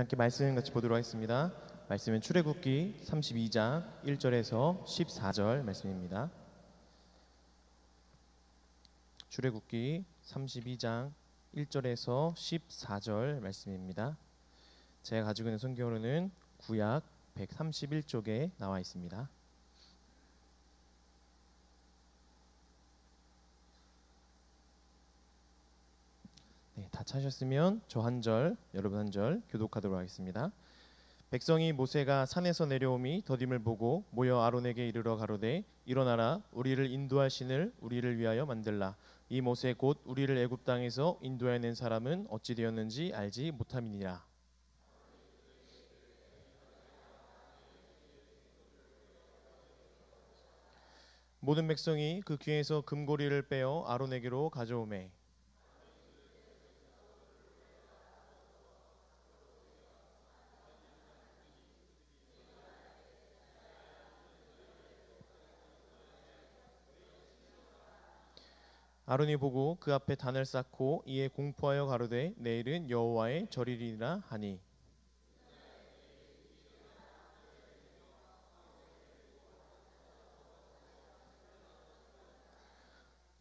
함께 말씀 같이 보도록 하겠습니다. 말씀은 출애굽기 32장 1절에서 14절 말씀입니다. 출애굽기 32장 1절에서 14절 말씀입니다. 제가 가지고 있는 성경으로는 구약 131쪽에 나와 있습니다. 다 찾으셨으면 저 한 절, 여러분 한 절 교독하도록 하겠습니다. 백성이 모세가 산에서 내려오미 더딤을 보고 모여 아론에게 이르러 가로되 일어나라 우리를 인도할 신을 우리를 위하여 만들라. 이 모세 곧 우리를 애굽 땅에서 인도해낸 사람은 어찌 되었는지 알지 못함이니라. 모든 백성이 그 귀에서 금고리를 빼어 아론에게로 가져오매 아론이 보고 그 앞에 단을 쌓고 이에 공포하여 가로되 내일은 여호와의 절이리라 하니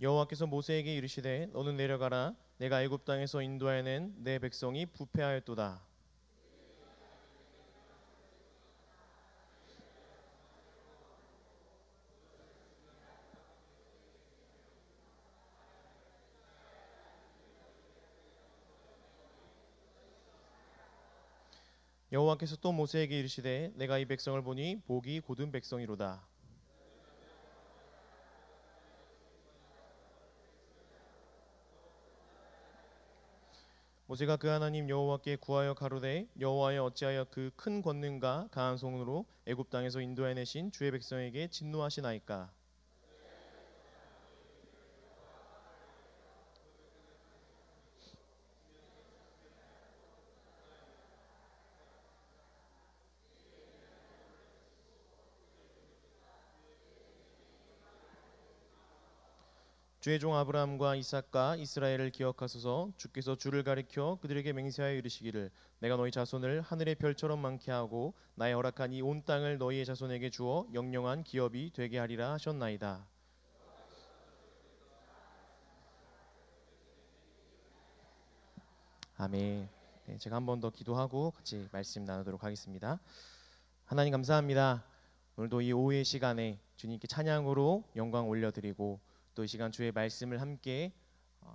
여호와께서 모세에게 이르시되 너는 내려가라 내가 애굽 땅에서 인도하여낸 내 백성이 부패하였도다. 여호와께서 또 모세에게 이르시되 내가 이 백성을 보니 복이 고든 백성이로다. 모세가 그 하나님 여호와께 구하여 가로되 여호와여 어찌하여 그 큰 권능과 강한 손으로 애굽 땅에서 인도해내신 주의 백성에게 진노하시나이까. 주의 종 아브라함과 이삭과 이스라엘을 기억하소서. 주께서 주를 가리켜 그들에게 맹세하여 이르시기를 내가 너희 자손을 하늘의 별처럼 많게 하고 나의 허락한 이 온 땅을 너희의 자손에게 주어 영영한 기업이 되게 하리라 하셨나이다. 아멘. 제가 한 번 더 기도하고 같이 말씀 나누도록 하겠습니다. 하나님 감사합니다. 오늘도 이 오후의 시간에 주님께 찬양으로 영광 올려드리고 또 이 시간 주의 말씀을 함께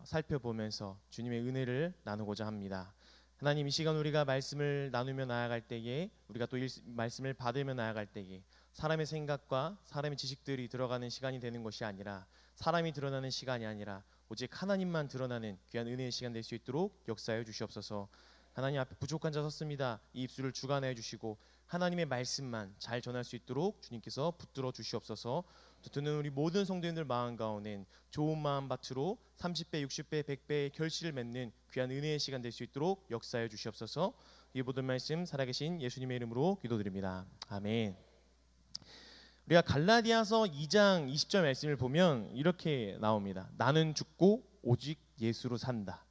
살펴보면서 주님의 은혜를 나누고자 합니다. 하나님 이 시간 우리가 말씀을 나누며 나아갈 때에 우리가 또 말씀을 받으며 나아갈 때에 사람의 생각과 사람의 지식들이 들어가는 시간이 되는 것이 아니라 사람이 드러나는 시간이 아니라 오직 하나님만 드러나는 귀한 은혜의 시간 될 수 있도록 역사해 주시옵소서. 하나님 앞에 부족한 자 섰습니다. 이 입술을 주관해 주시고 하나님의 말씀만 잘 전할 수 있도록 주님께서 붙들어 주시옵소서. 듣는 우리 모든 성도님들 마음 가운데 좋은 마음 밭으로 30배, 60배, 100배의 결실을 맺는 귀한 은혜의 시간 될 수 있도록 역사해 주시옵소서. 이 모든 말씀 살아계신 예수님의 이름으로 기도드립니다. 아멘. 우리가 갈라디아서 2장 20절 말씀을 보면 이렇게 나옵니다. 나는 죽고 오직 예수로 산다.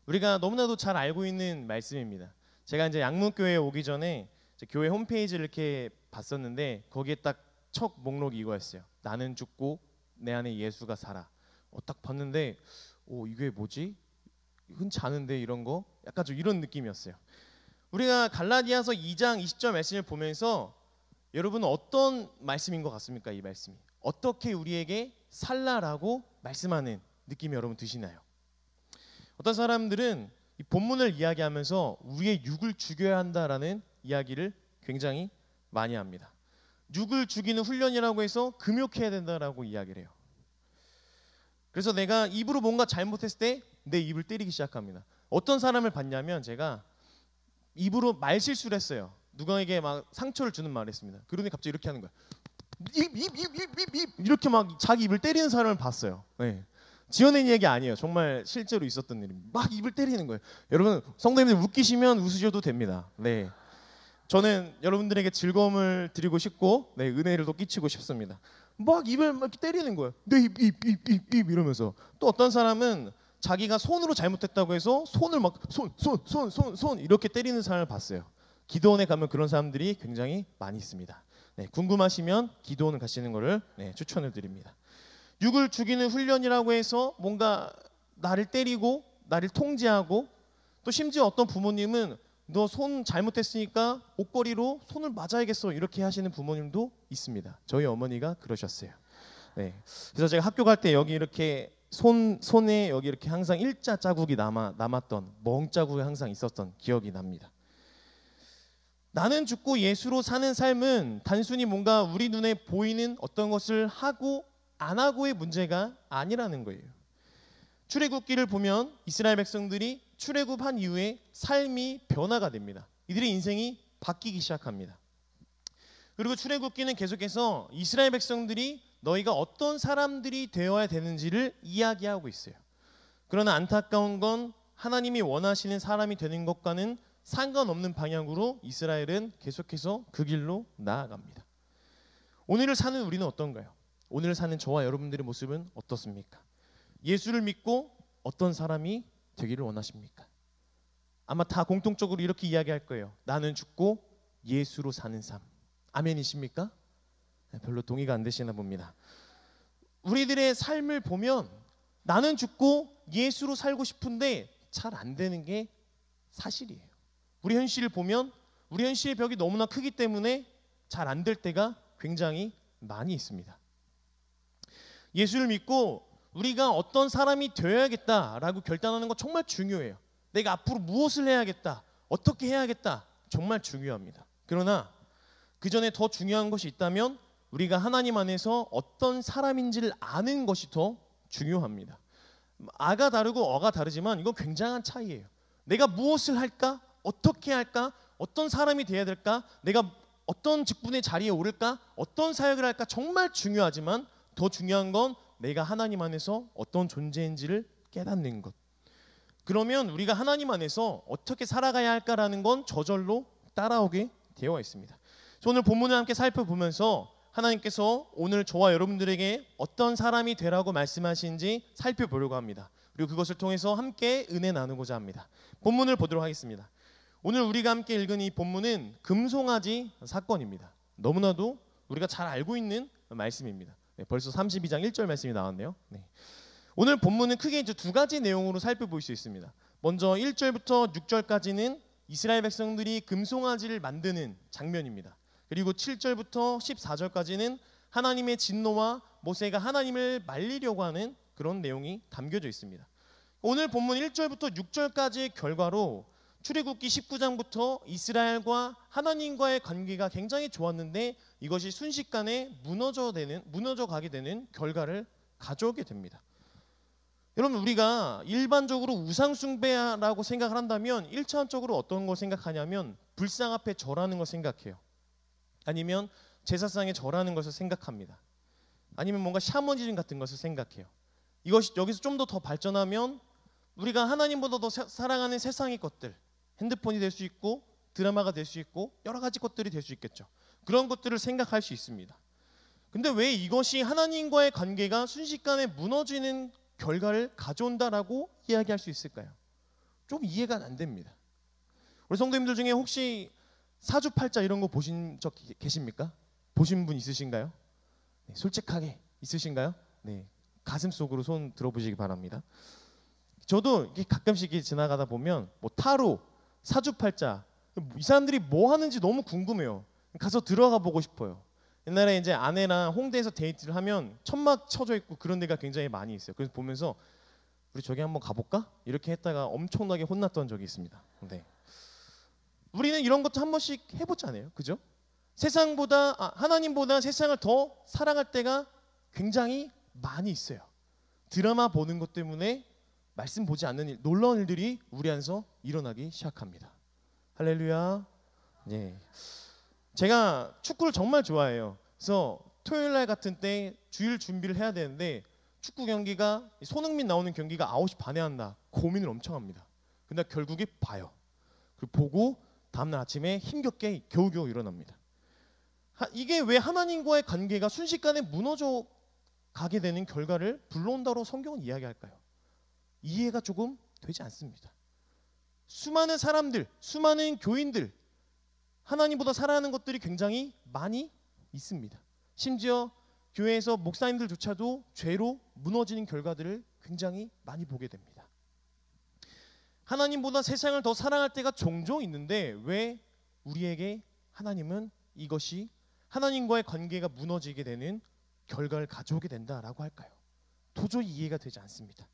우리가 너무나도 잘 알고 있는 말씀입니다. 제가 이제 양문교회에 오기 전에 교회 홈페이지를 이렇게 봤었는데 거기에 딱 첫 목록이 이거였어요. 나는 죽고 내 안에 예수가 살아. 딱 봤는데 이게 뭐지? 흔치 않은데 이런 거? 약간 좀 이런 느낌이었어요. 우리가 갈라디아서 2장 20절 말씀을 보면서 여러분은 어떤 말씀인 것 같습니까? 이 말씀이 어떻게 우리에게 살라라고 말씀하는 느낌이 여러분 드시나요? 어떤 사람들은 이 본문을 이야기하면서 우리의 육을 죽여야 한다라는 이야기를 굉장히 많이 합니다. 육을 죽이는 훈련이라고 해서 금욕해야 된다라고 이야기를 해요. 그래서 내가 입으로 뭔가 잘못했을 때 내 입을 때리기 시작합니다. 어떤 사람을 봤냐면 제가 입으로 말실수를 했어요. 누구에게 막 상처를 주는 말을 했습니다. 그러니 갑자기 이렇게 하는 거야. 입 이렇게 막 자기 입을 때리는 사람을 봤어요. 네. 지어낸 얘기 아니에요. 정말 실제로 있었던 일입니다. 막 입을 때리는 거예요. 여러분 성도님들 웃기시면 웃으셔도 됩니다. 네. 저는 여러분들에게 즐거움을 드리고 싶고 은혜를 또 끼치고 싶습니다. 막 입을 막 때리는 거예요. 내 입 이러면서. 또 어떤 사람은 자기가 손으로 잘못했다고 해서 손을 막 손 이렇게 때리는 사람을 봤어요. 기도원에 가면 그런 사람들이 굉장히 많이 있습니다. 네, 궁금하시면 기도원을 가시는 것을 추천을 드립니다. 육을 죽이는 훈련이라고 해서 뭔가 나를 때리고 나를 통제하고, 또 심지어 어떤 부모님은 너 손 잘못했으니까 옷걸이로 손을 맞아야겠어 이렇게 하시는 부모님도 있습니다. 저희 어머니가 그러셨어요. 네, 그래서 제가 학교 갈 때 여기 이렇게 손에 여기 이렇게 항상 일자 자국이 남았던, 멍 자국이 항상 있었던 기억이 납니다. 나는 죽고 예수로 사는 삶은 단순히 뭔가 우리 눈에 보이는 어떤 것을 하고 안 하고의 문제가 아니라는 거예요. 출애굽기를 보면 이스라엘 백성들이 출애굽한 이후에 삶이 변화가 됩니다. 이들의 인생이 바뀌기 시작합니다. 그리고 출애굽기는 계속해서 이스라엘 백성들이 너희가 어떤 사람들이 되어야 되는지를 이야기하고 있어요. 그러나 안타까운 건 하나님이 원하시는 사람이 되는 것과는 상관없는 방향으로 이스라엘은 계속해서 그 길로 나아갑니다. 오늘을 사는 우리는 어떤가요? 오늘을 사는 저와 여러분들의 모습은 어떻습니까? 예수를 믿고 어떤 사람이 되기를 원하십니까? 아마 다 공통적으로 이렇게 이야기할 거예요. 나는 죽고 예수로 사는 삶. 아멘이십니까? 별로 동의가 안 되시나 봅니다. 우리들의 삶을 보면 나는 죽고 예수로 살고 싶은데 잘 안 되는 게 사실이에요. 우리 현실을 보면 우리 현실의 벽이 너무나 크기 때문에 잘 안 될 때가 굉장히 많이 있습니다. 예수를 믿고 우리가 어떤 사람이 되어야겠다라고 결단하는 거 정말 중요해요. 내가 앞으로 무엇을 해야겠다, 어떻게 해야겠다, 정말 중요합니다. 그러나 그 전에 더 중요한 것이 있다면 우리가 하나님 안에서 어떤 사람인지를 아는 것이 더 중요합니다. 아가 다르고 어가 다르지만 이건 굉장한 차이예요. 내가 무엇을 할까? 어떻게 할까? 어떤 사람이 되어야 될까? 내가 어떤 직분의 자리에 오를까? 어떤 사역을 할까? 정말 중요하지만 더 중요한 건 내가 하나님 안에서 어떤 존재인지를 깨닫는 것. 그러면 우리가 하나님 안에서 어떻게 살아가야 할까라는 건 저절로 따라오게 되어 있습니다. 오늘 본문을 함께 살펴보면서 하나님께서 오늘 저와 여러분들에게 어떤 사람이 되라고 말씀하신지 살펴보려고 합니다. 그리고 그것을 통해서 함께 은혜 나누고자 합니다. 본문을 보도록 하겠습니다. 오늘 우리가 함께 읽은 이 본문은 금송아지 사건입니다. 너무나도 우리가 잘 알고 있는 말씀입니다. 벌써 32장 1절 말씀이 나왔네요. 오늘 본문은 크게 이제 두 가지 내용으로 살펴볼 수 있습니다. 먼저 1절부터 6절까지는 이스라엘 백성들이 금송아지를 만드는 장면입니다. 그리고 7절부터 14절까지는 하나님의 진노와 모세가 하나님을 말리려고 하는 그런 내용이 담겨져 있습니다. 오늘 본문 1절부터 6절까지의 결과로 출애굽기 19장부터 이스라엘과 하나님과의 관계가 굉장히 좋았는데 이것이 순식간에 무너져 가게 되는 결과를 가져오게 됩니다. 여러분, 우리가 일반적으로 우상 숭배라고 생각을 한다면 1차원적으로 어떤 걸 생각하냐면 불상 앞에 절하는 걸 생각해요. 아니면 제사상에 절하는 것을 생각합니다. 아니면 뭔가 샤머니즘 같은 것을 생각해요. 이것이 여기서 좀 더 발전하면 우리가 하나님보다 더 사랑하는 세상의 것들, 핸드폰이 될 수 있고 드라마가 될 수 있고 여러 가지 것들이 될 수 있겠죠. 그런 것들을 생각할 수 있습니다. 근데 왜 이것이 하나님과의 관계가 순식간에 무너지는 결과를 가져온다라고 이야기할 수 있을까요? 좀 이해가 안 됩니다. 우리 성도님들 중에 혹시 사주팔자 이런 거 보신 적 계십니까? 보신 분 있으신가요? 네, 솔직하게 있으신가요? 네, 가슴 속으로 손 들어보시기 바랍니다. 저도 이렇게 가끔씩 지나가다 보면 뭐 타로, 사주팔자, 이 사람들이 뭐 하는지 너무 궁금해요. 가서 들어가 보고 싶어요. 옛날에 이제 아내랑 홍대에서 데이트를 하면 천막 쳐져 있고 그런 데가 굉장히 많이 있어요. 그래서 보면서 우리 저기 한번 가볼까? 이렇게 했다가 엄청나게 혼났던 적이 있습니다. 네. 우리는 이런 것도 한 번씩 해보잖아요. 그죠? 하나님보다 세상을 더 사랑할 때가 굉장히 많이 있어요. 드라마 보는 것 때문에 말씀 보지 않는 일, 놀라운 일들이 우리 안에서 일어나기 시작합니다. 할렐루야. 네. 제가 축구를 정말 좋아해요. 그래서 토요일 날 같은 때 주일 준비를 해야 되는데 축구 경기가 손흥민 나오는 경기가 9시 반에 한다. 고민을 엄청 합니다. 근데 결국에 봐요. 그리고 보고 다음날 아침에 힘겹게 겨우겨우 일어납니다. 이게 왜 하나님과의 관계가 순식간에 무너져 가게 되는 결과를 불러온다고 성경은 이야기할까요? 이해가 조금 되지 않습니다. 수많은 사람들, 수많은 교인들, 하나님보다 사랑하는 것들이 굉장히 많이 있습니다. 심지어 교회에서 목사님들조차도 죄로 무너지는 결과들을 굉장히 많이 보게 됩니다. 하나님보다 세상을 더 사랑할 때가 종종 있는데 왜 우리에게 하나님은 이것이 하나님과의 관계가 무너지게 되는 결과를 가져오게 된다라고 할까요? 도저히 이해가 되지 않습니다.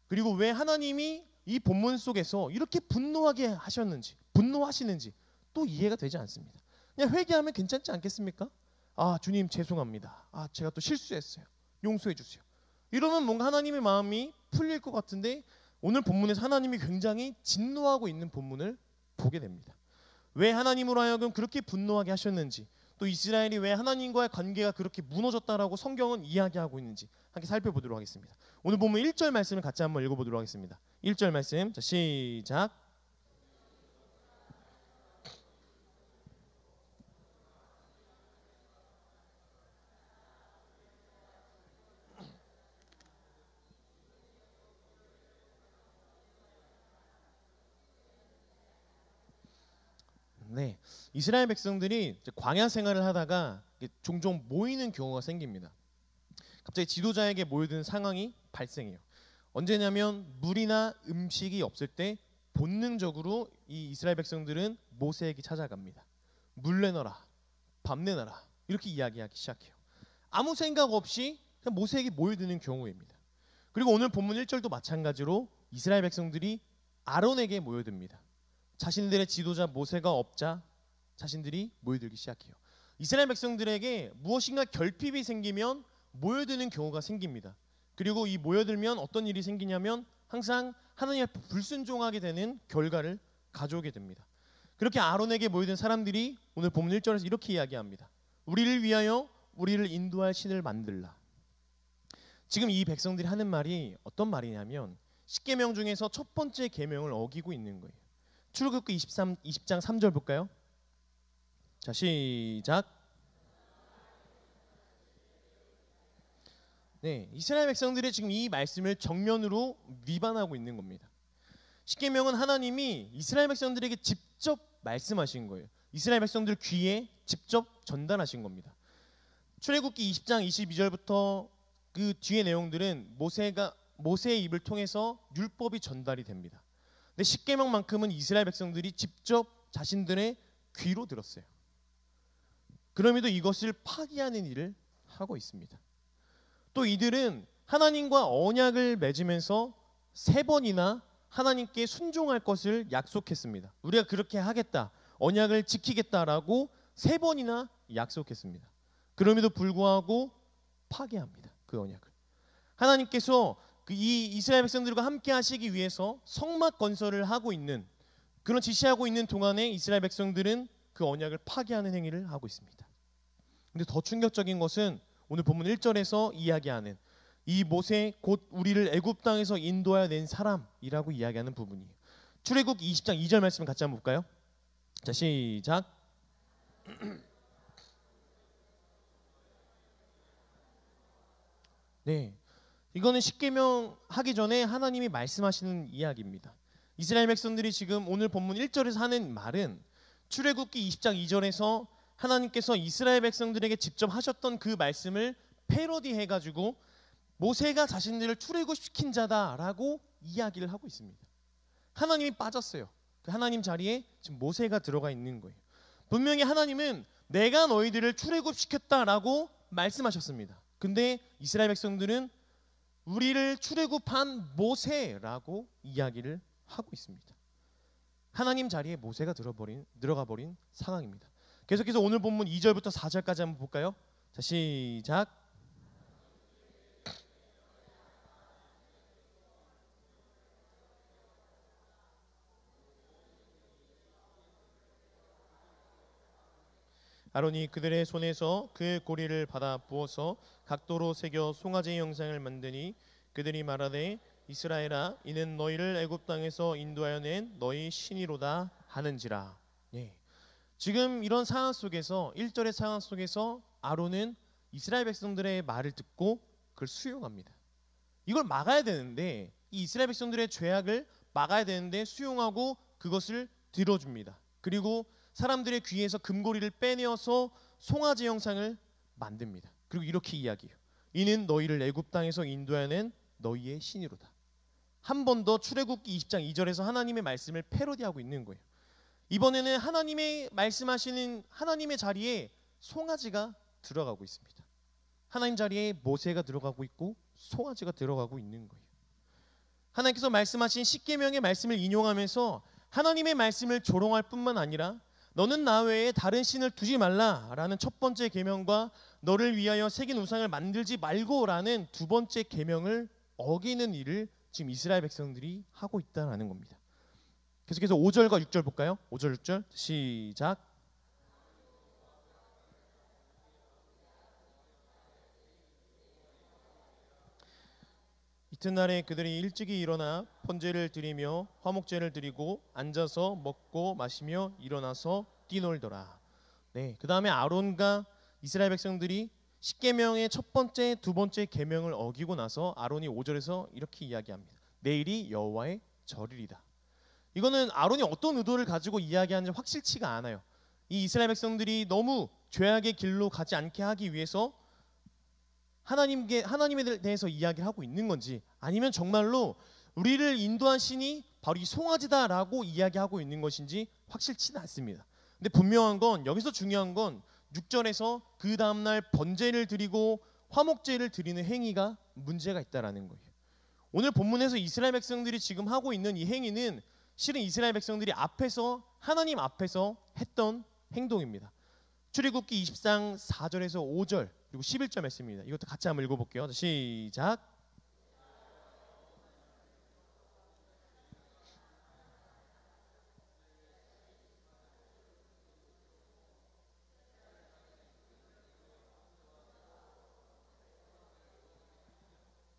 그리고 왜 하나님이 이 본문 속에서 이렇게 분노하시는지 또 이해가 되지 않습니다. 그냥 회개하면 괜찮지 않겠습니까? 아, 주님 죄송합니다. 아, 제가 또 실수했어요. 용서해 주세요. 이러면 뭔가 하나님의 마음이 풀릴 것 같은데 오늘 본문에서 하나님이 굉장히 진노하고 있는 본문을 보게 됩니다. 왜 하나님으로 하여금 그렇게 분노하게 하셨는지, 또 이스라엘이 왜 하나님과의 관계가 그렇게 무너졌다라고 성경은 이야기하고 있는지 함께 살펴보도록 하겠습니다. 오늘 본문 1절 말씀을 같이 한번 읽어보도록 하겠습니다. 1절 말씀, 자, 시작. 네, 이스라엘 백성들이 광야 생활을 하다가 종종 모이는 경우가 생깁니다. 갑자기 지도자에게 모여드는 상황이 발생해요. 언제냐면 물이나 음식이 없을 때 본능적으로 이 이스라엘 백성들은 모세에게 찾아갑니다. 물 내놔라, 밥 내놔라, 이렇게 이야기하기 시작해요. 아무 생각 없이 그냥 모세에게 모여드는 경우입니다. 그리고 오늘 본문 1절도 마찬가지로 이스라엘 백성들이 아론에게 모여듭니다. 자신들의 지도자 모세가 없자 자신들이 모여들기 시작해요. 이스라엘 백성들에게 무엇인가 결핍이 생기면 모여드는 경우가 생깁니다. 그리고 이 모여들면 어떤 일이 생기냐면 항상 하나님 앞에 불순종하게 되는 결과를 가져오게 됩니다. 그렇게 아론에게 모여든 사람들이 오늘 본문 1절에서 이렇게 이야기합니다. 우리를 위하여 우리를 인도할 신을 만들라. 지금 이 백성들이 하는 말이 어떤 말이냐면 10계명 중에서 첫 번째 계명을 어기고 있는 거예요. 출애굽기 20장 3절 볼까요? 자, 시작. 네, 이스라엘 백성들이 지금 이 말씀을 정면으로 위반하고 있는 겁니다. 십계명은 하나님이 이스라엘 백성들에게 직접 말씀하신 거예요. 이스라엘 백성들 귀에 직접 전달하신 겁니다. 출애굽기 20장 22절부터 그 뒤의 내용들은 모세의 입을 통해서 율법이 전달이 됩니다. 근데 십계명만큼은 이스라엘 백성들이 직접 자신들의 귀로 들었어요. 그럼에도 이것을 파기하는 일을 하고 있습니다. 또 이들은 하나님과 언약을 맺으면서 3번이나 하나님께 순종할 것을 약속했습니다. 우리가 그렇게 하겠다, 언약을 지키겠다라고 3번이나 약속했습니다. 그럼에도 불구하고 파기합니다. 그 언약을. 하나님께서 이 이스라엘 백성들과 함께 하시기 위해서 성막 건설을 하고 있는, 그런 지시하고 있는 동안에 이스라엘 백성들은 그 언약을 파기하는 행위를 하고 있습니다. 근데 더 충격적인 것은 오늘 본문 1절에서 이야기하는 이 모세 곧 우리를 애굽 땅에서 인도하여 낸 사람이라고 이야기하는 부분이에요. 출애굽기 20장 2절 말씀 같이 한번 볼까요? 자, 시작. 네, 이거는 십계명 하기 전에 하나님이 말씀하시는 이야기입니다. 이스라엘 백성들이 지금 오늘 본문 1절에서 하는 말은 출애굽기 20장 2절에서 하나님께서 이스라엘 백성들에게 직접 하셨던 그 말씀을 패러디해가지고 모세가 자신들을 출애굽시킨 자다라고 이야기를 하고 있습니다. 하나님이 빠졌어요. 그 하나님 자리에 지금 모세가 들어가 있는 거예요. 분명히 하나님은 내가 너희들을 출애굽시켰다라고 말씀하셨습니다. 근데 이스라엘 백성들은 우리를 출애굽한 모세라고 이야기를 하고 있습니다. 하나님 자리에 모세가 들어가 버린 상황입니다. 계속해서 오늘 본문 2절부터 4절까지 한번 볼까요? 자, 시작. 아론이 그들의 손에서 그 고리를 받아 부어서 각도로 새겨 송아지 형상을 만드니 그들이 말하되 이스라엘아 이는 너희를 애굽 땅에서 인도하여 낸 너희 신이로다 하는지라. 예. 지금 이런 상황 속에서 1절의 상황 속에서 아론은 이스라엘 백성들의 말을 듣고 그걸 수용합니다. 이걸 막아야 되는데 이 이스라엘 백성들의 죄악을 막아야 되는데 수용하고 그것을 들어줍니다. 그리고 사람들의 귀에서 금고리를 빼내어서 송아지 형상을 만듭니다. 그리고 이렇게 이야기해요. 이는 너희를 애굽 땅에서 인도하는 너희의 신이로다. 한 번 더 출애굽기 20장 2절에서 하나님의 말씀을 패러디하고 있는 거예요. 이번에는 하나님의 말씀하시는 하나님의 자리에 송아지가 들어가고 있습니다. 하나님 자리에 모세가 들어가고 있고 송아지가 들어가고 있는 거예요. 하나님께서 말씀하신 십계명의 말씀을 인용하면서 하나님의 말씀을 조롱할 뿐만 아니라 너는 나 외에 다른 신을 두지 말라라는 첫 번째 계명과 너를 위하여 새긴 우상을 만들지 말고라는 두 번째 계명을 어기는 일을 지금 이스라엘 백성들이 하고 있다는 겁니다. 계속해서 5절과 6절 볼까요? 5절 6절 시작. 이튿날에 그들이 일찍이 일어나 번제를 드리며 화목제를 드리고 앉아서 먹고 마시며 일어나서 뛰놀더라. 네, 그 다음에 아론과 이스라엘 백성들이 십계명의 첫 번째, 두 번째 계명을 어기고 나서 아론이 5절에서 이렇게 이야기합니다. 내일이 여호와의 절일이다. 이거는 아론이 어떤 의도를 가지고 이야기하는지 확실치가 않아요. 이 이스라엘 백성들이 너무 죄악의 길로 가지 않게 하기 위해서 하나님에 대해서 이야기를 하고 있는 건지, 아니면 정말로 우리를 인도한 신이 바로 이 송아지다라고 이야기하고 있는 것인지 확실치는 않습니다. 근데 분명한 건, 여기서 중요한 건 6절에서 그 다음날 번제를 드리고 화목제를 드리는 행위가 문제가 있다라는 거예요. 오늘 본문에서 이스라엘 백성들이 지금 하고 있는 이 행위는 실은 이스라엘 백성들이 앞에서 하나님 앞에서 했던 행동입니다. 출애굽기 20장 4절에서 5절 그리고 11절 말씀입니다. 이것도 같이 한번 읽어볼게요. 시작.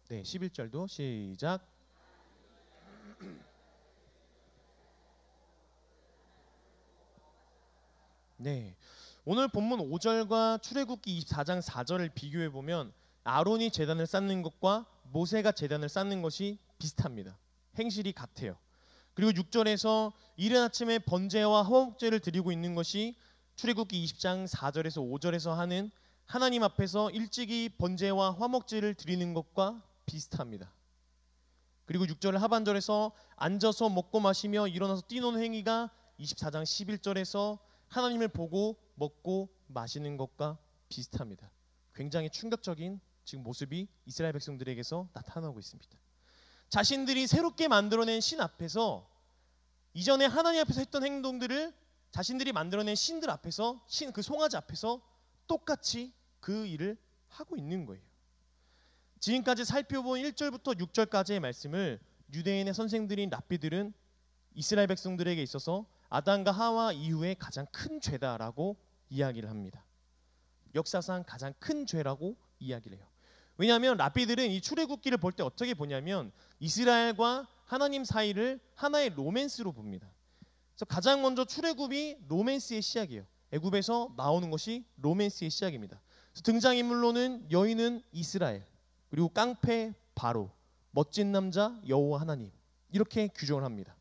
네, 11절도 시작. 네, 오늘 본문 5절과 출애굽기 24장 4절을 비교해 보면 아론이 제단을 쌓는 것과 모세가 제단을 쌓는 것이 비슷합니다. 행실이 같아요. 그리고 6절에서 이른 아침에 번제와 화목제를 드리고 있는 것이 출애굽기 20장 4절에서 5절에서 하는 하나님 앞에서 일찍이 번제와 화목제를 드리는 것과 비슷합니다. 그리고 6절 하반절에서 앉아서 먹고 마시며 일어나서 뛰노는 행위가 24장 11절에서 하나님을 보고 먹고 마시는 것과 비슷합니다. 굉장히 충격적인 지금 모습이 이스라엘 백성들에게서 나타나고 있습니다. 자신들이 새롭게 만들어낸 신 앞에서 이전에 하나님 앞에서 했던 행동들을 자신들이 만들어낸 신들 앞에서 그 송아지 앞에서 똑같이 그 일을 하고 있는 거예요. 지금까지 살펴본 1절부터 6절까지의 말씀을 유대인의 선생들인 랍비들은 이스라엘 백성들에게 있어서 아담과 하와 이후에 가장 큰 죄다라고 이야기를 합니다. 역사상 가장 큰 죄라고 이야기를 해요. 왜냐하면 랍비들은 이 출애굽기를 볼 때 어떻게 보냐면 이스라엘과 하나님 사이를 하나의 로맨스로 봅니다. 그래서 가장 먼저 출애굽이 로맨스의 시작이에요. 애굽에서 나오는 것이 로맨스의 시작입니다. 그래서 등장인물로는 여인은 이스라엘, 그리고 깡패 바로, 멋진 남자 여호와 하나님, 이렇게 규정을 합니다.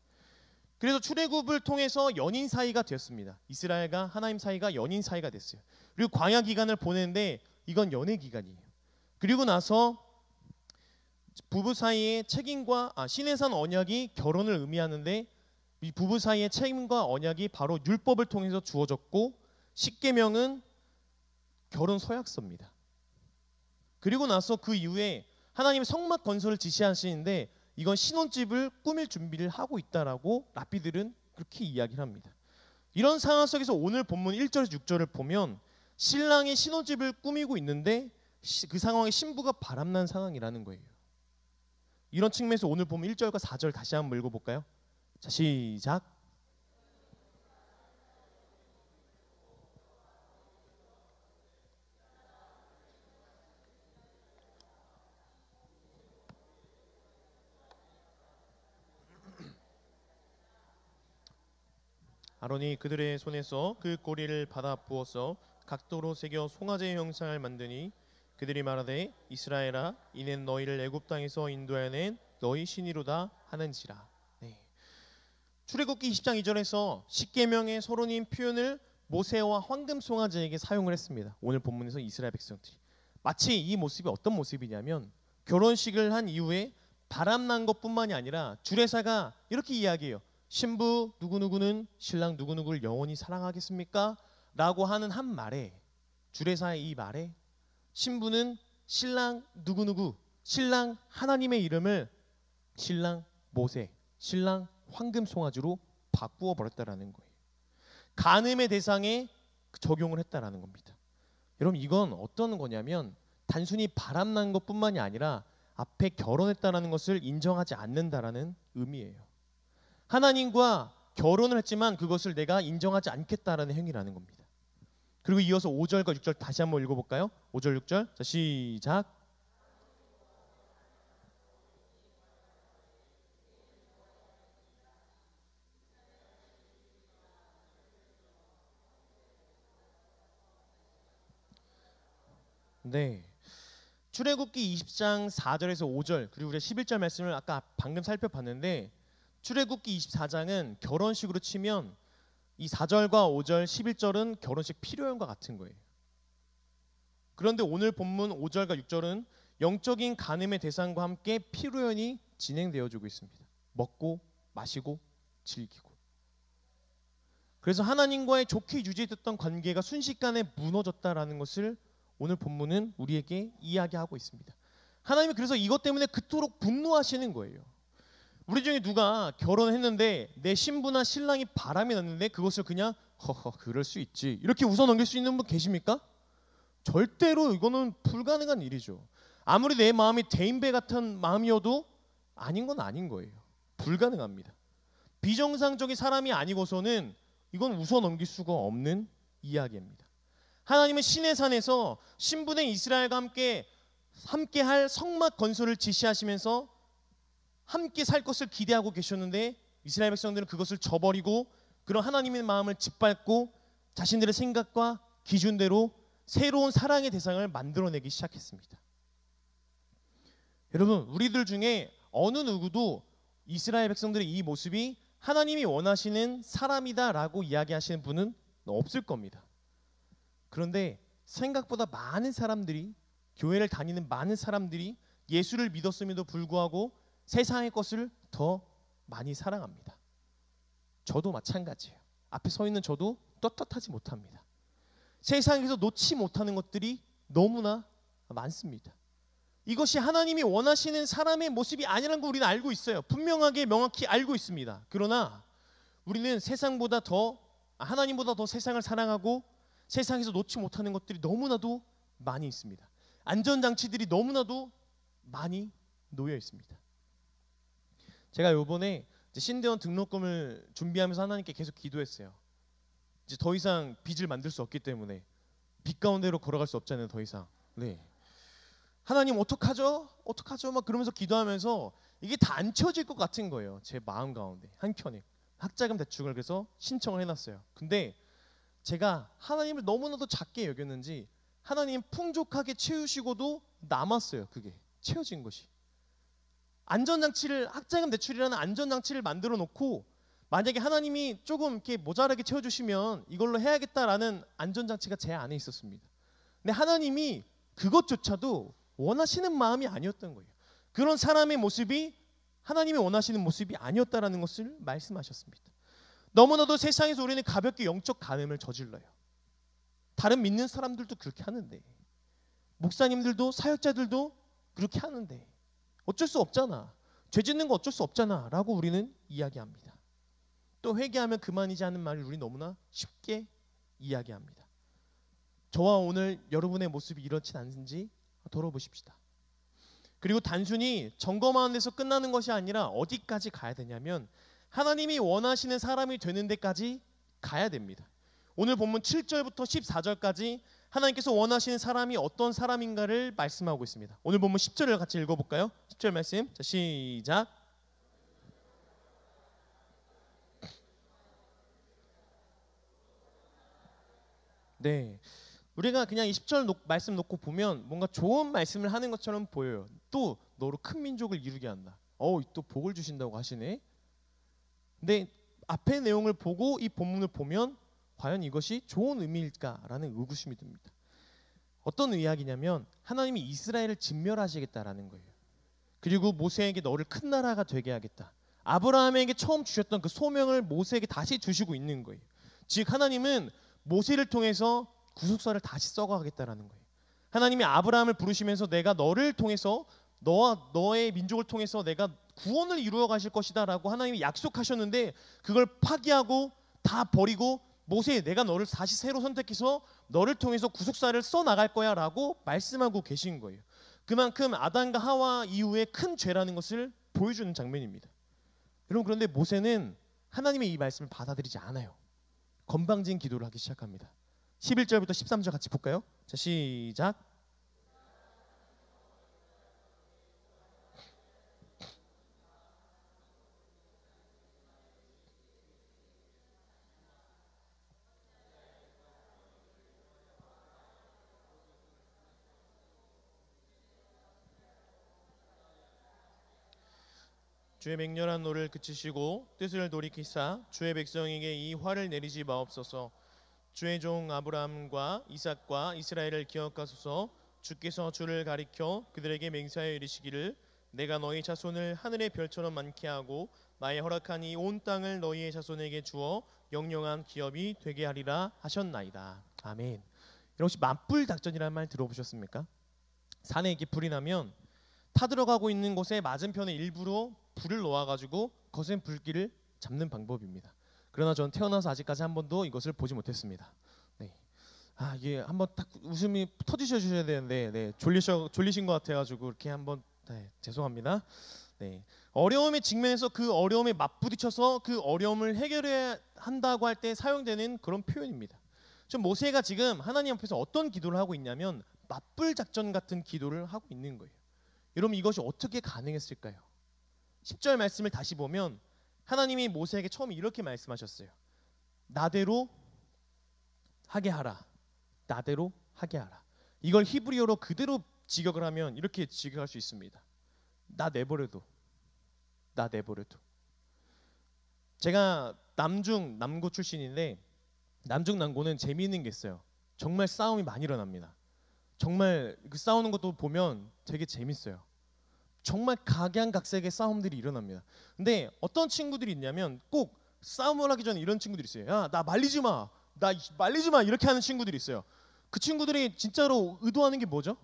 그래서 출애굽을 통해서 연인 사이가 되었습니다. 이스라엘과 하나님 사이가 연인 사이가 됐어요. 그리고 광야 기간을 보내는데 이건 연애 기간이에요. 그리고 나서 부부 사이의 책임과 시내산 언약이 결혼을 의미하는데 이 부부 사이의 책임과 언약이 바로 율법을 통해서 주어졌고 십계명은 결혼 서약서입니다. 그리고 나서 그 이후에 하나님의 성막 건설을 지시하시는데 이건 신혼집을 꾸밀 준비를 하고 있다라고 랍비들은 그렇게 이야기를 합니다. 이런 상황 속에서 오늘 본문 1절에서 6절을 보면 신랑이 신혼집을 꾸미고 있는데 그 상황에 신부가 바람난 상황이라는 거예요. 이런 측면에서 오늘 보면 1절과 4절 다시 한번 읽어볼까요? 자, 시작. 아론이 그들의 손에서 그 꼬리를 받아 부어서 각도로 새겨 송아지의 형상을 만드니 그들이 말하되 이스라엘아 이는 너희를 애굽 땅에서 인도하여 낸 너희 신이로다 하는지라. 네. 출애굽기 20장 2절에서 십계명의 서론인 표현을 모세와 황금 송아지에게 사용을 했습니다. 오늘 본문에서 이스라엘 백성들이 마치 이 모습이 어떤 모습이냐면 결혼식을 한 이후에 바람난 것뿐만이 아니라 주례사가 이렇게 이야기해요. 신부 누구누구는 신랑 누구누구를 영원히 사랑하겠습니까? 라고 하는 한 말에, 주례사의 이 말에 신부는 신랑 누구누구, 신랑 하나님의 이름을 신랑 모세, 신랑 황금 송아지로 바꾸어 버렸다라는 거예요. 간음의 대상에 적용을 했다라는 겁니다. 여러분, 이건 어떤 거냐면 단순히 바람난 것뿐만이 아니라 앞에 결혼했다라는 것을 인정하지 않는다라는 의미예요. 하나님과 결혼을 했지만 그것을 내가 인정하지 않겠다라는 행위라는 겁니다. 그리고 이어서 5절과 6절 다시 한번 읽어볼까요? 5절 6절. 자, 시작. 네. 출애굽기 20장 4절에서 5절, 그리고 우리가 11절 말씀을 아까 방금 살펴봤는데, 출애굽기 24장은 결혼식으로 치면 이 4절과 5절, 11절은 결혼식 필요형과 같은 거예요. 그런데 오늘 본문 5절과 6절은 영적인 간음의 대상과 함께 피로연이 진행되어지고 있습니다. 먹고 마시고 즐기고. 그래서 하나님과의 좋게 유지됐던 관계가 순식간에 무너졌다라는 것을 오늘 본문은 우리에게 이야기하고 있습니다. 하나님이 그래서 이것 때문에 그토록 분노하시는 거예요. 우리 중에 누가 결혼했는데 내 신부나 신랑이 바람이 났는데 그것을 그냥 허허 그럴 수 있지 이렇게 웃어 넘길 수 있는 분 계십니까? 절대로 이거는 불가능한 일이죠. 아무리 내 마음이 대인배 같은 마음이어도 아닌 건 아닌 거예요. 불가능합니다. 비정상적인 사람이 아니고서는 이건 웃어 넘길 수가 없는 이야기입니다. 하나님은 시내산에서 신분의 이스라엘과 함께 할 성막 건설을 지시하시면서 함께 살 것을 기대하고 계셨는데 이스라엘 백성들은 그것을 저버리고 그런 하나님의 마음을 짓밟고 자신들의 생각과 기준대로 새로운 사랑의 대상을 만들어내기 시작했습니다. 여러분, 우리들 중에 어느 누구도 이스라엘 백성들의 이 모습이 하나님이 원하시는 사람이다라고 이야기하시는 분은 없을 겁니다. 그런데 생각보다 많은 사람들이, 교회를 다니는 많은 사람들이 예수를 믿었음에도 불구하고 세상의 것을 더 많이 사랑합니다. 저도 마찬가지예요. 앞에 서 있는 저도 떳떳하지 못합니다. 세상에서 놓지 못하는 것들이 너무나 많습니다. 이것이 하나님이 원하시는 사람의 모습이 아니라는 걸 우리는 알고 있어요. 분명하게 명확히 알고 있습니다. 그러나 우리는 하나님보다 더 세상을 사랑하고 세상에서 놓지 못하는 것들이 너무나도 많이 있습니다. 안전장치들이 너무나도 많이 놓여 있습니다. 제가 요번에 신대원 등록금을 준비하면서 하나님께 계속 기도했어요. 이제 더 이상 빚을 만들 수 없기 때문에 빚 가운데로 걸어갈 수 없잖아요. 더 이상. 네. 하나님 어떡하죠? 막 그러면서 기도하면서 이게 다 안 채워질 것 같은 거예요. 제 마음 가운데 한켠에 학자금 대출을 그래서 신청을 해놨어요. 근데 제가 하나님을 너무나도 작게 여겼는지 하나님 풍족하게 채우시고도 남았어요. 그게 채워진 것이. 안전장치를, 학자금 대출이라는 안전장치를 만들어 놓고 만약에 하나님이 조금 이렇게 모자라게 채워주시면 이걸로 해야겠다라는 안전장치가 제 안에 있었습니다. 근데 하나님이 그것조차도 원하시는 마음이 아니었던 거예요. 그런 사람의 모습이 하나님이 원하시는 모습이 아니었다라는 것을 말씀하셨습니다. 너무나도 세상에서 우리는 가볍게 영적 간음을 저질러요. 다른 믿는 사람들도 그렇게 하는데, 목사님들도 사역자들도 그렇게 하는데 어쩔 수 없잖아. 죄 짓는 거 어쩔 수 없잖아 라고 우리는 이야기합니다. 또 회개하면 그만이지 하는 말을 우리 너무나 쉽게 이야기합니다. 저와 오늘 여러분의 모습이 이렇진 않은지 돌아보십시다. 그리고 단순히 점검하는 데서 끝나는 것이 아니라 어디까지 가야 되냐면 하나님이 원하시는 사람이 되는 데까지 가야 됩니다. 오늘 본문 7절부터 14절까지 하나님께서 원하시는 사람이 어떤 사람인가를 말씀하고 있습니다. 오늘 본문 10절을 같이 읽어볼까요? 10절 말씀. 자, 시작. 네, 우리가 그냥 20절 말씀 놓고 보면 뭔가 좋은 말씀을 하는 것처럼 보여요. 또 너로 큰 민족을 이루게 한다. 또 복을 주신다고 하시네. 근데 앞의 내용을 보고 이 본문을 보면 과연 이것이 좋은 의미일까라는 의구심이 듭니다. 어떤 이야기냐면 하나님이 이스라엘을 진멸하시겠다라는 거예요. 그리고 모세에게 너를 큰 나라가 되게 하겠다. 아브라함에게 처음 주셨던 그 소명을 모세에게 다시 주시고 있는 거예요. 즉 하나님은 모세를 통해서 구속사를 다시 써가겠다라는 거예요. 하나님이 아브라함을 부르시면서 내가 너를 통해서 너와 너의 민족을 통해서 내가 구원을 이루어 가실 것이다 라고 하나님이 약속하셨는데 그걸 파기하고 다 버리고 모세 내가 너를 다시 새로 선택해서 너를 통해서 구속사를 써나갈 거야 라고 말씀하고 계신 거예요. 그만큼 아담과 하와 이후에 큰 죄라는 것을 보여주는 장면입니다. 여러분 그런데 모세는 하나님의 이 말씀을 받아들이지 않아요. 건방진 기도를 하기 시작합니다. 11절부터 13절 같이 볼까요? 자, 시작. 주의 맹렬한 노를 그치시고 뜻을 돌이키사 주의 백성에게 이 화를 내리지 마옵소서. 주의 종 아브라함과 이삭과 이스라엘을 기억하소서. 주께서 주를 가리켜 그들에게 맹세하여 이르시기를 내가 너희 자손을 하늘의 별처럼 많게 하고 나의 허락한 이 온 땅을 너희의 자손에게 주어 영영한 기업이 되게 하리라 하셨나이다. 아멘. 여러분 혹시 맞불 작전이라는 말 들어보셨습니까? 산에 이렇게 불이 나면 타들어가고 있는 곳에 맞은편에 일부러 불을 놓아가지고 거센 불길을 잡는 방법입니다. 그러나 저는 태어나서 아직까지 한 번도 이것을 보지 못했습니다. 네. 이게 한번 딱 웃음이 터지셔 주셔야 되는데 네, 졸리신 것 같아가지고 이렇게 한번 죄송합니다. 네. 어려움에 직면해서 그 어려움에 맞부딪혀서 그 어려움을 해결해야 한다고 할 때 사용되는 그런 표현입니다. 지금 모세가 지금 하나님 앞에서 어떤 기도를 하고 있냐면 맞불 작전 같은 기도를 하고 있는 거예요. 여러분 이것이 어떻게 가능했을까요? 10절 말씀을 다시 보면 하나님이 모세에게 처음 이렇게 말씀하셨어요. 나대로 하게 하라. 나대로 하게 하라. 이걸 히브리어로 그대로 직역을 하면 이렇게 직역할 수 있습니다. 나 내버려둬. 나 내버려둬. 제가 남고 출신인데 남고는 재미있는 게 있어요. 정말 싸움이 많이 일어납니다. 정말 그 싸우는 것도 보면 되게 재밌어요. 정말 각양각색의 싸움들이 일어납니다. 근데 어떤 친구들이 있냐면 꼭 싸움을 하기 전에 이런 친구들이 있어요. 야, 나 말리지 마. 나 말리지 마. 이렇게 하는 친구들이 있어요. 그 친구들이 진짜로 의도하는 게 뭐죠?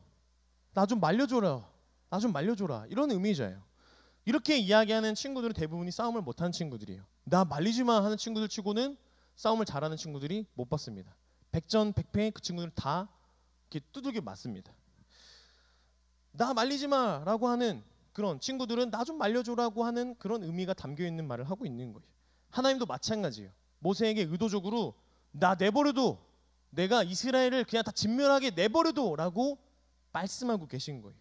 나 좀 말려줘라. 나 좀 말려줘라. 이런 의미잖아요. 이렇게 이야기하는 친구들은 대부분이 싸움을 못하는 친구들이에요. 나 말리지 마 하는 친구들 치고는 싸움을 잘하는 친구들이 못 봤습니다. 백전백패 그 친구들은 다 이렇게 두들겨 맞습니다. 나 말리지 마라고 하는 그런 친구들은 나 좀 말려줘라고 하는 그런 의미가 담겨있는 말을 하고 있는 거예요. 하나님도 마찬가지예요. 모세에게 의도적으로 나 내버려둬. 내가 이스라엘을 그냥 다 진멸하게 내버려둬 라고 말씀하고 계신 거예요.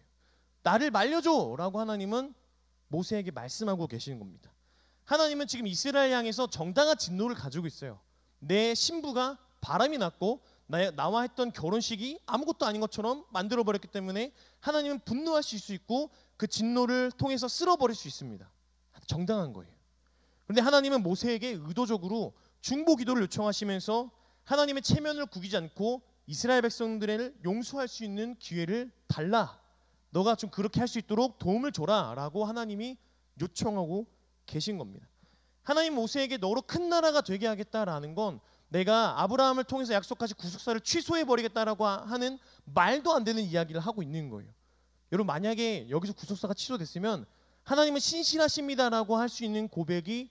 나를 말려줘 라고 하나님은 모세에게 말씀하고 계시는 겁니다. 하나님은 지금 이스라엘 향해서 정당한 진노를 가지고 있어요. 내 신부가 바람이 났고 나와 했던 결혼식이 아무것도 아닌 것처럼 만들어버렸기 때문에 하나님은 분노하실 수 있고 그 진노를 통해서 쓸어버릴 수 있습니다. 정당한 거예요. 그런데 하나님은 모세에게 의도적으로 중보 기도를 요청하시면서 하나님의 체면을 구기지 않고 이스라엘 백성들을 용서할 수 있는 기회를 달라. 너가 좀 그렇게 할 수 있도록 도움을 줘라 라고 하나님이 요청하고 계신 겁니다. 하나님 모세에게 너로 큰 나라가 되게 하겠다라는 건 내가 아브라함을 통해서 약속하신 구속사를 취소해버리겠다라고 하는 말도 안 되는 이야기를 하고 있는 거예요. 여러분 만약에 여기서 구속사가 취소됐으면 하나님은 신실하십니다라고 할 수 있는 고백이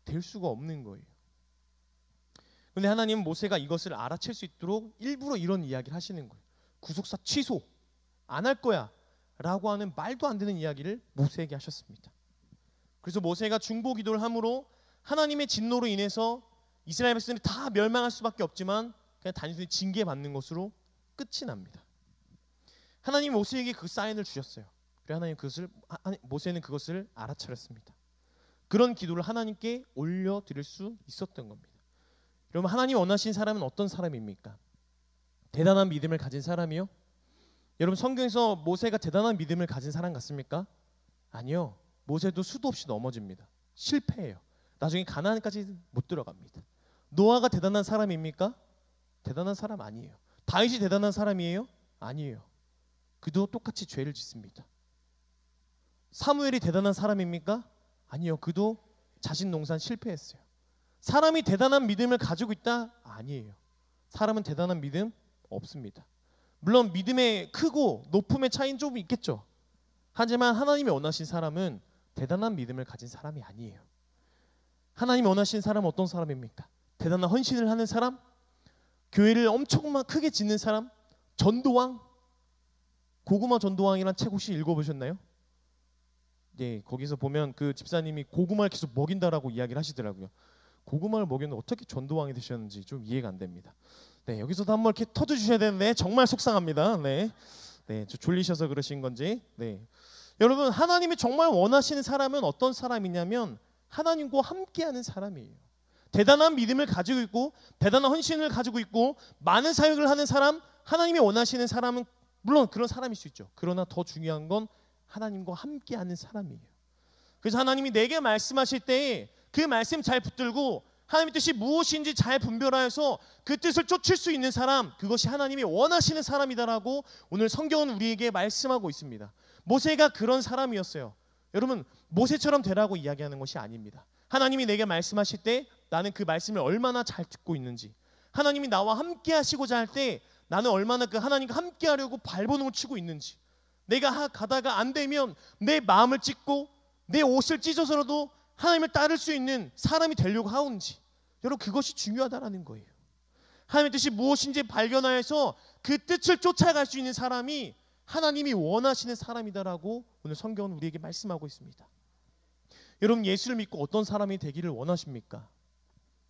될 수가 없는 거예요. 그런데 하나님은 모세가 이것을 알아챌 수 있도록 일부러 이런 이야기를 하시는 거예요. 구속사 취소 안 할 거야 라고 하는 말도 안 되는 이야기를 모세에게 하셨습니다. 그래서 모세가 중보 기도를 함으로 하나님의 진노로 인해서 이스라엘 백성들이 다 멸망할 수밖에 없지만 그냥 단순히 징계받는 것으로 끝이 납니다. 하나님 모세에게 그 사인을 주셨어요. 그래서 모세는 그것을 알아차렸습니다. 그런 기도를 하나님께 올려드릴 수 있었던 겁니다. 여러분 하나님 원하신 사람은 어떤 사람입니까? 대단한 믿음을 가진 사람이요? 여러분 성경에서 모세가 대단한 믿음을 가진 사람 같습니까? 아니요. 모세도 수도 없이 넘어집니다. 실패해요. 나중에 가나안까지 못 들어갑니다. 노아가 대단한 사람입니까? 대단한 사람 아니에요. 다윗이 대단한 사람이에요? 아니에요. 그도 똑같이 죄를 짓습니다. 사무엘이 대단한 사람입니까? 아니요. 그도 자신 농사는 실패했어요. 사람이 대단한 믿음을 가지고 있다? 아니에요. 사람은 대단한 믿음 없습니다. 물론 믿음의 크고 높음의 차이는 좀 있겠죠. 하지만 하나님이 원하신 사람은 대단한 믿음을 가진 사람이 아니에요. 하나님이 원하신 사람은 어떤 사람입니까? 대단한 헌신을 하는 사람? 교회를 엄청 크게 짓는 사람? 전도왕? 고구마 전도왕이란 책 혹시 읽어보셨나요? 예, 거기서 보면 그 집사님이 고구마를 계속 먹인다라고 이야기를 하시더라고요. 고구마를 먹였는데 어떻게 전도왕이 되셨는지 좀 이해가 안 됩니다. 네, 여기서도 한번 이렇게 터져주셔야 되는데 정말 속상합니다. 네, 저 졸리셔서 그러신 건지. 네, 여러분, 하나님이 정말 원하시는 사람은 어떤 사람이냐면 하나님과 함께하는 사람이에요. 대단한 믿음을 가지고 있고 대단한 헌신을 가지고 있고 많은 사역을 하는 사람, 하나님이 원하시는 사람은 물론 그런 사람일 수 있죠. 그러나 더 중요한 건 하나님과 함께하는 사람이에요. 그래서 하나님이 내게 말씀하실 때 그 말씀 잘 붙들고 하나님의 뜻이 무엇인지 잘 분별하여서 그 뜻을 쫓을 수 있는 사람, 그것이 하나님이 원하시는 사람이다라고 오늘 성경은 우리에게 말씀하고 있습니다. 모세가 그런 사람이었어요. 여러분, 모세처럼 되라고 이야기하는 것이 아닙니다. 하나님이 내게 말씀하실 때 나는 그 말씀을 얼마나 잘 듣고 있는지, 하나님이 나와 함께 하시고자 할 때 나는 얼마나 그 하나님과 함께 하려고 발버둥을 치고 있는지, 내가 가다가 안 되면 내 마음을 찢고 내 옷을 찢어서라도 하나님을 따를 수 있는 사람이 되려고 하는지, 여러분, 그것이 중요하다라는 거예요. 하나님의 뜻이 무엇인지 발견하여서 그 뜻을 쫓아갈 수 있는 사람이 하나님이 원하시는 사람이다라고 오늘 성경은 우리에게 말씀하고 있습니다. 여러분, 예수를 믿고 어떤 사람이 되기를 원하십니까?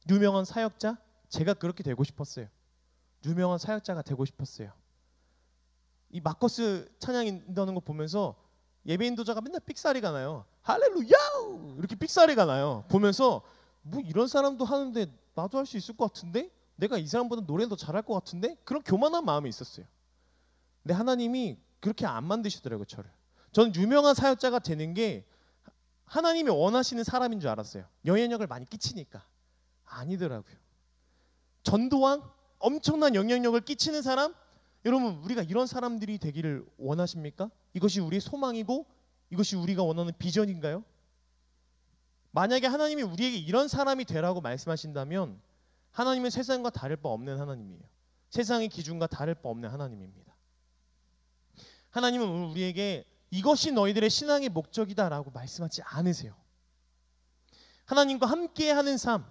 유명한 사역자? 제가 그렇게 되고 싶었어요. 유명한 사역자가 되고 싶었어요. 이 마커스 찬양 인도하는 거 보면서 예배 인도자가 맨날 삑사리가 나요. 할렐루야! 이렇게 삑사리가 나요. 보면서 뭐 이런 사람도 하는데 나도 할 수 있을 것 같은데? 내가 이 사람보다 노래는 더 잘할 것 같은데? 그런 교만한 마음이 있었어요. 근데 하나님이 그렇게 안 만드시더라고요, 저를. 저는 유명한 사역자가 되는 게 하나님이 원하시는 사람인 줄 알았어요. 영향력을 많이 끼치니까. 아니더라고요. 전도왕? 엄청난 영향력을 끼치는 사람? 여러분, 우리가 이런 사람들이 되기를 원하십니까? 이것이 우리의 소망이고 이것이 우리가 원하는 비전인가요? 만약에 하나님이 우리에게 이런 사람이 되라고 말씀하신다면 하나님은 세상과 다를 바 없는 하나님이에요. 세상의 기준과 다를 바 없는 하나님입니다. 하나님은 오늘 우리에게 이것이 너희들의 신앙의 목적이다라고 말씀하지 않으세요. 하나님과 함께하는 삶,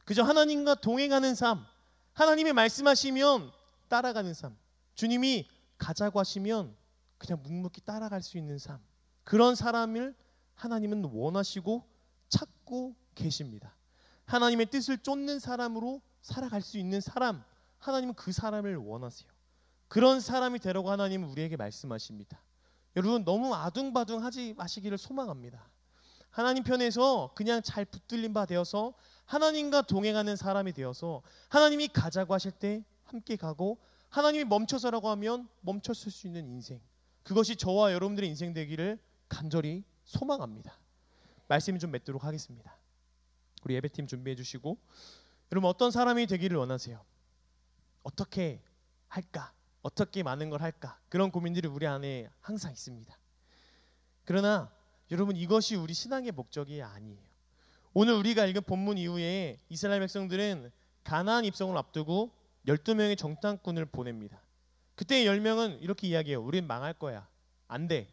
그저 하나님과 동행하는 삶, 하나님이 말씀하시면 따라가는 삶, 주님이 가자고 하시면 그냥 묵묵히 따라갈 수 있는 삶, 그런 사람을 하나님은 원하시고 찾고 계십니다. 하나님의 뜻을 쫓는 사람으로 살아갈 수 있는 사람, 하나님은 그 사람을 원하세요. 그런 사람이 되라고 하나님은 우리에게 말씀하십니다. 여러분, 너무 아둥바둥하지 마시기를 소망합니다. 하나님 편에서 그냥 잘 붙들린 바 되어서 하나님과 동행하는 사람이 되어서 하나님이 가자고 하실 때 함께 가고 하나님이 멈춰서라고 하면 멈췄을 수 있는 인생, 그것이 저와 여러분들의 인생 되기를 간절히 소망합니다. 말씀을 좀 맺도록 하겠습니다. 우리 예배팀 준비해 주시고, 여러분, 어떤 사람이 되기를 원하세요? 어떻게 할까? 어떻게 많은 걸 할까? 그런 고민들이 우리 안에 항상 있습니다. 그러나 여러분, 이것이 우리 신앙의 목적이 아니에요. 오늘 우리가 읽은 본문 이후에 이스라엘 백성들은 가나안 입성을 앞두고 12명의 정탐꾼을 보냅니다. 그때 10명은 이렇게 이야기해요. 우린 망할 거야. 안 돼.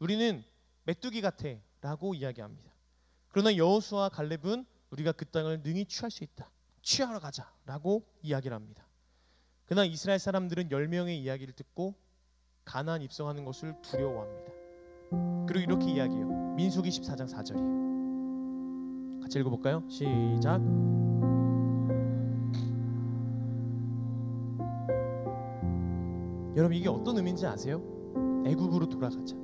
우리는 메뚜기 같아 라고 이야기합니다. 그러나 여호수아와 갈렙은 우리가 그 땅을 능히 취할 수 있다. 취하러 가자 라고 이야기를 합니다. 그러나 이스라엘 사람들은 10명의 이야기를 듣고 가나안 입성하는 것을 두려워합니다. 그리고 이렇게 이야기해요. 민수기 14장 4절이에요. 같이 읽어볼까요? 시작. 여러분, 이게 어떤 의미인지 아세요? 애굽으로 돌아가자.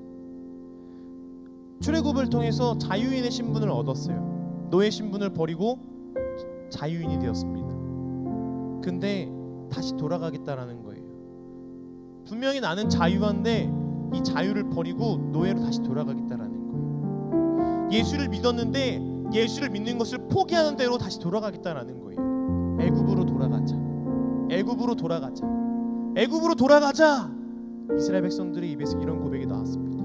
출애굽을 통해서 자유인의 신분을 얻었어요. 노예 신분을 버리고 자유인이 되었습니다. 근데 다시 돌아가겠다라는 거예요. 분명히 나는 자유한데 이 자유를 버리고 노예로 다시 돌아가겠다라는 거예요. 예수를 믿었는데 예수를 믿는 것을 포기하는 대로 다시 돌아가겠다라는 거예요. 애굽으로 돌아가자. 애굽으로 돌아가자. 애굽으로 돌아가자. 이스라엘 백성들의 입에서 이런 고백이 나왔습니다.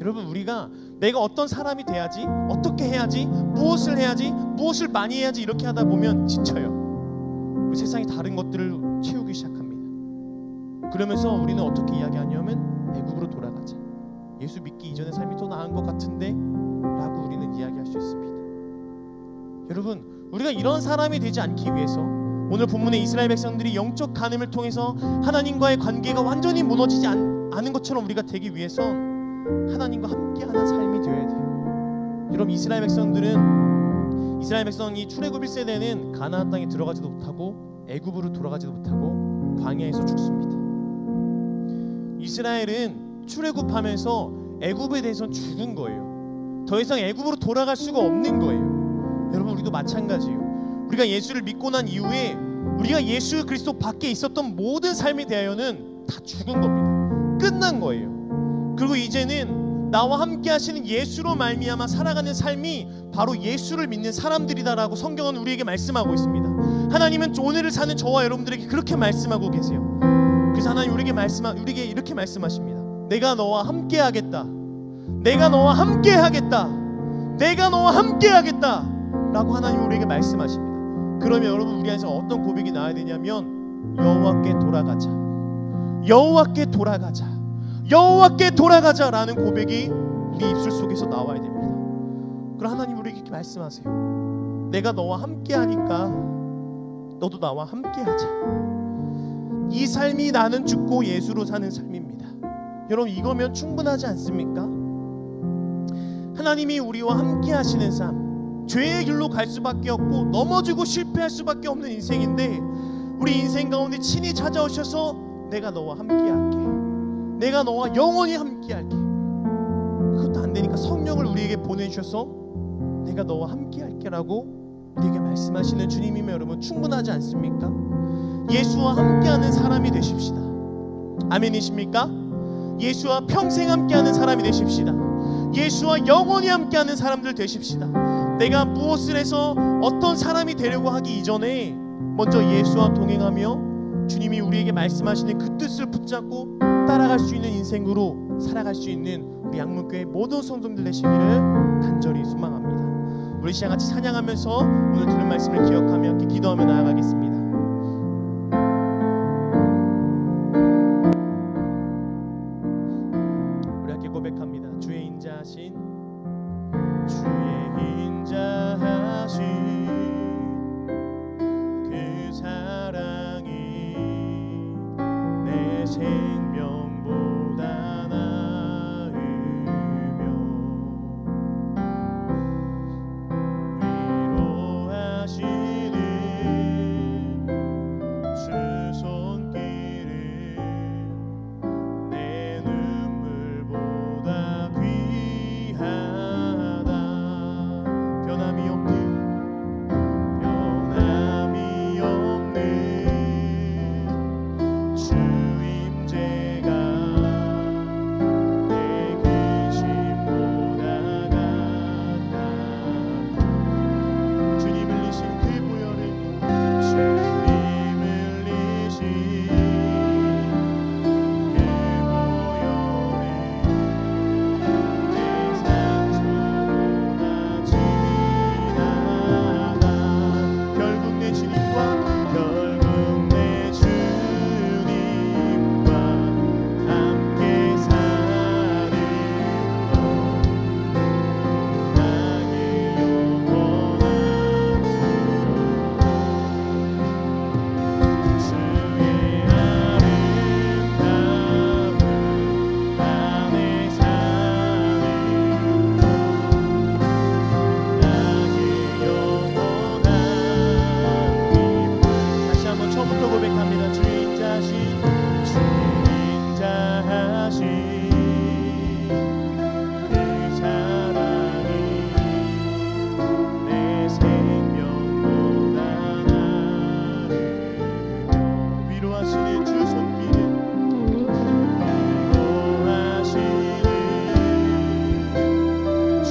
여러분, 우리가 내가 어떤 사람이 돼야지, 어떻게 해야지, 무엇을 해야지, 무엇을 많이 해야지 이렇게 하다 보면 지쳐요. 그 세상이 다른 것들을 채우기 시작합니다. 그러면서 우리는 어떻게 이야기하냐면 애굽으로 돌아가자. 예수 믿기 이전의 삶이 더 나은 것 같은데 라고 우리는 이야기할 수 있습니다. 여러분, 우리가 이런 사람이 되지 않기 위해서 오늘 본문의 이스라엘 백성들이 영적 간음을 통해서 하나님과의 관계가 완전히 무너지지 않은 것처럼 우리가 되기 위해서 하나님과 함께하는 삶이 되어야 돼요. 여러분, 이스라엘 백성이 출애굽 1세대는 가나안 땅에 들어가지도 못하고 애굽으로 돌아가지도 못하고 광야에서 죽습니다. 이스라엘은 출애굽하면서 애굽에 대해서는 죽은 거예요. 더 이상 애굽으로 돌아갈 수가 없는 거예요. 여러분, 우리도 마찬가지예요. 우리가 예수를 믿고 난 이후에 우리가 예수 그리스도 밖에 있었던 모든 삶에 대하여는 다 죽은 겁니다. 끝난 거예요. 그리고 이제는 나와 함께 하시는 예수로 말미암아 살아가는 삶이 바로 예수를 믿는 사람들이다라고 성경은 우리에게 말씀하고 있습니다. 하나님은 오늘을 사는 저와 여러분들에게 그렇게 말씀하고 계세요. 그래서 하나님 우리에게 이렇게 말씀하십니다. 내가 너와 함께 하겠다. 내가 너와 함께 하겠다. 내가 너와 함께 하겠다 라고 하나님 우리에게 말씀하십니다. 그러면 여러분, 우리 안에서 어떤 고백이 나와야 되냐면 여호와께 돌아가자, 여호와께 돌아가자, 여호와께 돌아가자 라는 고백이 우리 입술 속에서 나와야 됩니다. 그럼 하나님 우리에게 이렇게 말씀하세요. 내가 너와 함께 하니까 너도 나와 함께 하자. 이 삶이 나는 죽고 예수로 사는 삶입니다. 여러분, 이거면 충분하지 않습니까? 하나님이 우리와 함께 하시는 삶, 죄의 길로 갈 수밖에 없고 넘어지고 실패할 수밖에 없는 인생인데, 우리 인생 가운데 친히 찾아오셔서 내가 너와 함께 할게, 내가 너와 영원히 함께 할게. 그것도 안 되니까 성령을 우리에게 보내주셔서 내가 너와 함께 할게 라고 우리에게 말씀하시는 주님이면 여러분, 충분하지 않습니까? 예수와 함께하는 사람이 되십시다. 아멘이십니까? 예수와 평생 함께하는 사람이 되십시다. 예수와 영원히 함께하는 사람들 되십시다. 내가 무엇을 해서 어떤 사람이 되려고 하기 이전에 먼저 예수와 동행하며 주님이 우리에게 말씀하시는 그 뜻을 붙잡고 따라갈 수 있는 인생으로 살아갈 수 있는 우리 양문교회 모든 성도들 되시기를 간절히 소망합니다. 우리 시간 같이 찬양하면서 오늘 들은 말씀을 기억하며 함께 기도하며 나아가겠습니다. 우리 함께 고백합니다. 주의 인자하신 그 사랑이 내 생명보다 나으며 위로하시는 주 손길은 내 눈물보다 귀하다. 변함이 없는 주 임재가 내 근심보다 가깝다. 주님 흘리신 그 보혈을, 주님 흘리신 그 보혈을 내 상처보다 진하다. 결국 내 주님과 함께 사는 것, 나의 영원한 주의 아름다운 안에 사는 것, 나의 영원한 기쁨. 다시 한번 처음부터 고백합니다. 주의 인자하신 그 사랑이 내 생명보다 나으며 위로하시는 주 손길은 위로하시는 주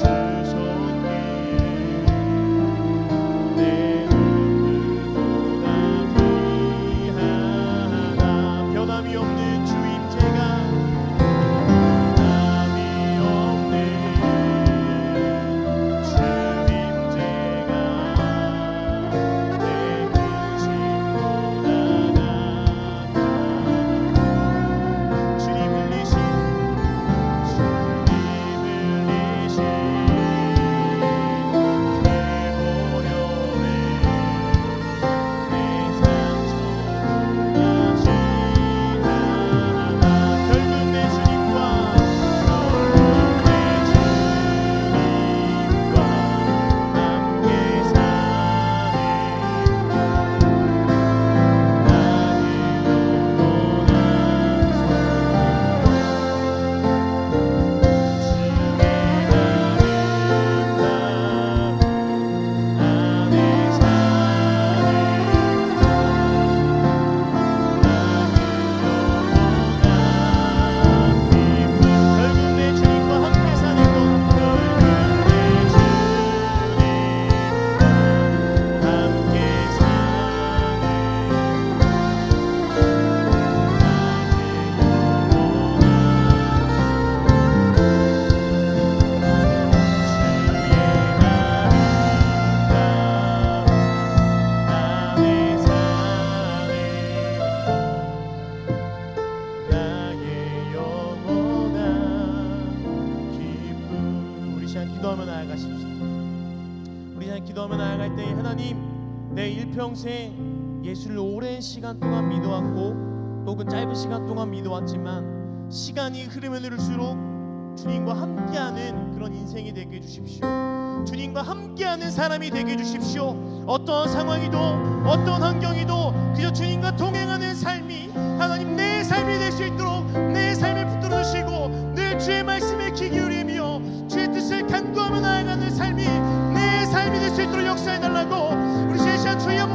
하십시다. 우리 하나님 기도하며 나아갈 때 하나님, 내 일평생 예수를 오랜 시간 동안 믿어왔고 혹은 짧은 시간 동안 믿어왔지만 시간이 흐르면 흐를수록 주님과 함께하는 그런 인생이 되게 해주십시오. 주님과 함께하는 사람이 되게 해주십시오. 어떠한 상황이도 어떠한 환경이도 그저 주님과 동행하는 삶이 하나님 내 삶이 될 수 있도록 내 삶을 붙들어 주시고 늘 주의 말씀에 귀 기울이며 주의 뜻을 간구하며 나아가는 삶이 내 삶이 될 수 있도록 역사해달라고 우리 제 시간 주여